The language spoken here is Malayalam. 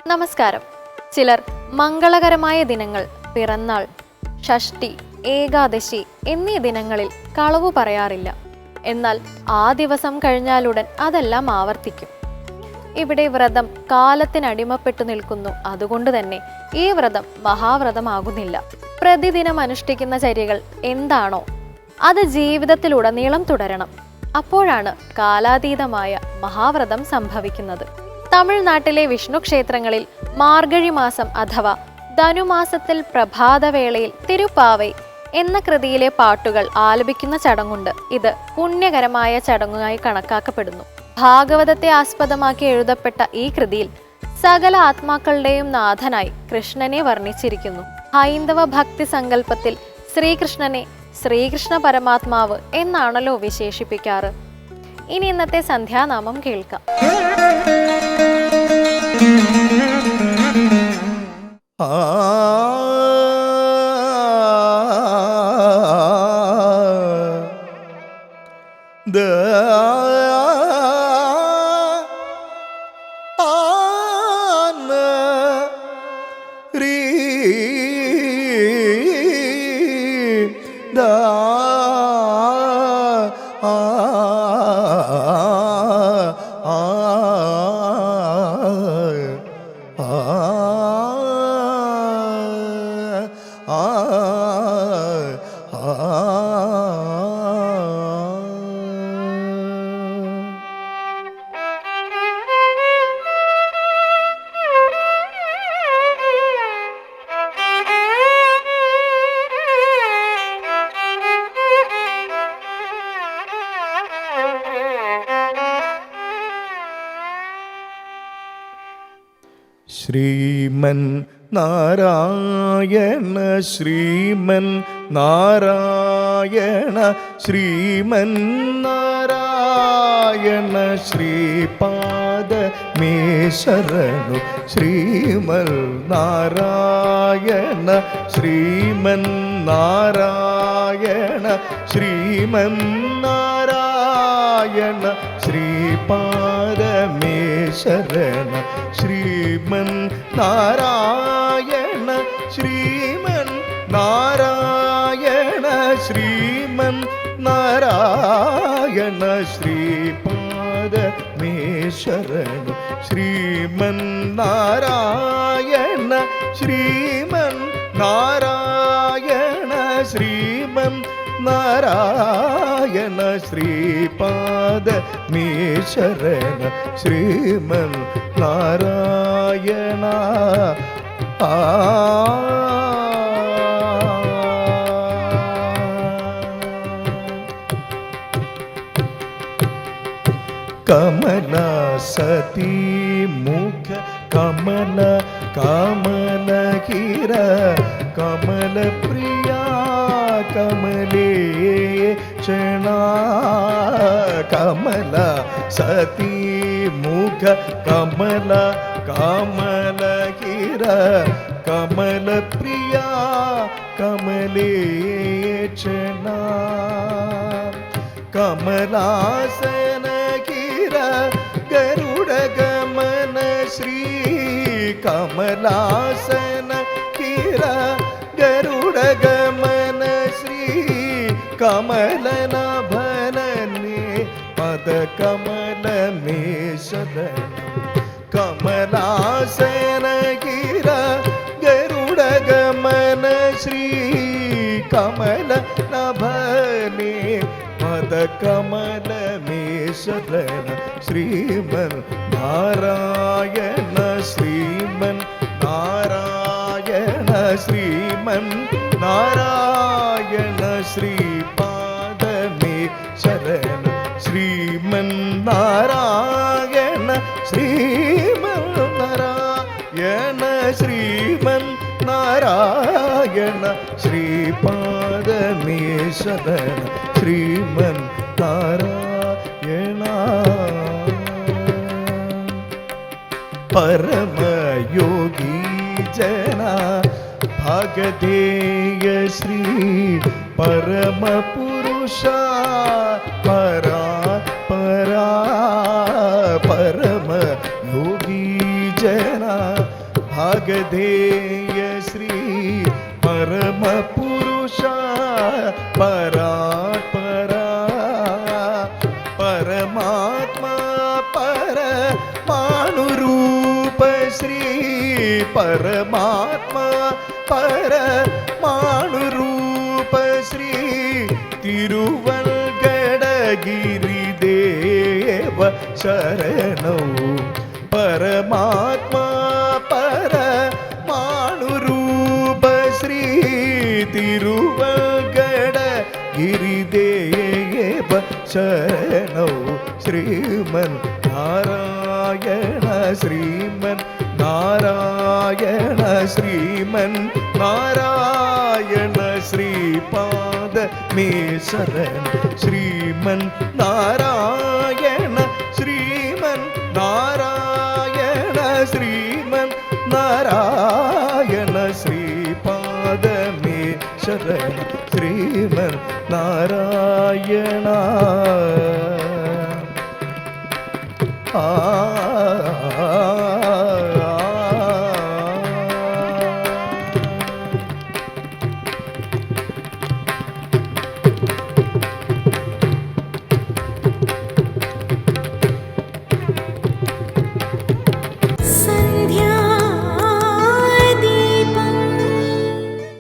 നമസ്കാരം. ചിലർ മംഗളകരമായ ദിനങ്ങൾ, പിറന്നാൾ, ഷഷ്ടി, ഏകാദശി എന്നീ ദിനങ്ങളിൽ കളവു പറയാറില്ല. എന്നാൽ ആ ദിവസം കഴിഞ്ഞാലുടൻ അതെല്ലാം ആവർത്തിക്കും. ഇവിടെ വ്രതം കാലത്തിനടിമപ്പെട്ടു നിൽക്കുന്നു. അതുകൊണ്ട് തന്നെ ഈ വ്രതം മഹാവ്രതമാകുന്നില്ല. പ്രതിദിനം അനുഷ്ഠിക്കുന്ന ചര്യകൾ എന്താണോ അത് ജീവിതത്തിലുടനീളം തുടരണം. അപ്പോഴാണ് കാലാതീതമായ മഹാവ്രതം സംഭവിക്കുന്നത്. തമിഴ്നാട്ടിലെ വിഷ്ണു ക്ഷേത്രങ്ങളിൽ മാർഗഴി മാസം അഥവാ ധനുമാസത്തിൽ പ്രഭാതവേളയിൽ തിരുപ്പാവൈ എന്ന കൃതിയിലെ പാട്ടുകൾ ആലപിക്കുന്ന ചടങ്ങുണ്ട്. ഇത് പുണ്യകരമായ ചടങ്ങായി കണക്കാക്കപ്പെടുന്നു. ഭാഗവതത്തെ ആസ്പദമാക്കി എഴുതപ്പെട്ട ഈ കൃതിയിൽ സകല ആത്മാക്കളുടെയും നാഥനായി കൃഷ്ണനെ വർണ്ണിച്ചിരിക്കുന്നു. ഹൈന്ദവ ഭക്തി സങ്കല്പത്തിൽ ശ്രീകൃഷ്ണനെ ശ്രീകൃഷ്ണ പരമാത്മാവ് എന്നാണല്ലോ വിശേഷിപ്പിക്കാറ്. ഇനി ഇന്നത്തെ സന്ധ്യാനാമം കേൾക്കാം. ശ്രീമൻ നാരായണ ശ്രീമൻ നാരായണ ശ്രീമൻ നാരായണ ശ്രീപാദ മേ ശരണു ശ്രീമൻ നാരായണ ശ്രീമൻ നാരായണ ശ്രീമൻ നാരായണ ശ്രീപാദ മേ ശരണ ശ്രീമൻ നാരായണ ശ്രീമൻ നാരായണ ശ്രീമൻ നാരായണ ശ്രീപാദ മേ ശരണ ശ്രീമൻ നാരായണ ശ്രീമൻ നാരായണ ശ്രീമൻ നാരായണ ശ്രീപാദ മേ ശരണ ശ്രീമൻ നാരായണ കമല സതി മുഖ കമല കമല ഹിര കമല പ്രിയ കമലേ ക്ഷണ കമല സതി മുഖ കമല കമല ഹിര കമല പ്രിയ കമലേ ക്ഷണ കമലാസന ഹിര ഗരുഡ ഗമന ശ്രീ കമലാസന ഹിര ഗരുഡ ഗമന ശ്രീ കമലനഭനേ പദ കമല മേ ശരണ കമലാസന ഹിര ഗരുഡ ഗമന ശ്രീ കമലനഭനേ പദ കമല മേ ശരണ ശ്രീമൻ നാരായണ ശ്രീമൻ നാരായണ ശ്രീമൻ നാരായണ ശ്രീപാദ മേ ശരണ ശ്രീമൻ നാരായണ ശ്രീമൻ നാരായണ ശ്രീമൻ നാരായണ ശ്രീപാദ മേ ശരണ ശ്രീമൻ നാരായണ പരമയോഗി ജന ഭഗധേയ ശ്രീ പരമപുരുഷ പരാ പരാ പരമയോഗി ജന भागधेय श्री परम पुरुष परात्परा परमात्मा परमाणुरूप श्री परमात्मा परमाणुरूप श्री तिरुवल्गडगिरिदेव शरणौ परमात्मा परमाणुरूप श्री तिरुवल्गडगिरिदेव शरणौ श्रीमन् नारायण श्रीमन् नारायण श्रीमन् नारायण श्रीपाद मे शरण श्रीमन् नारायण श्रीमन् नारायण श्रीमन् नारायण श्रीपाद मे शरण श्रीमन् नारायण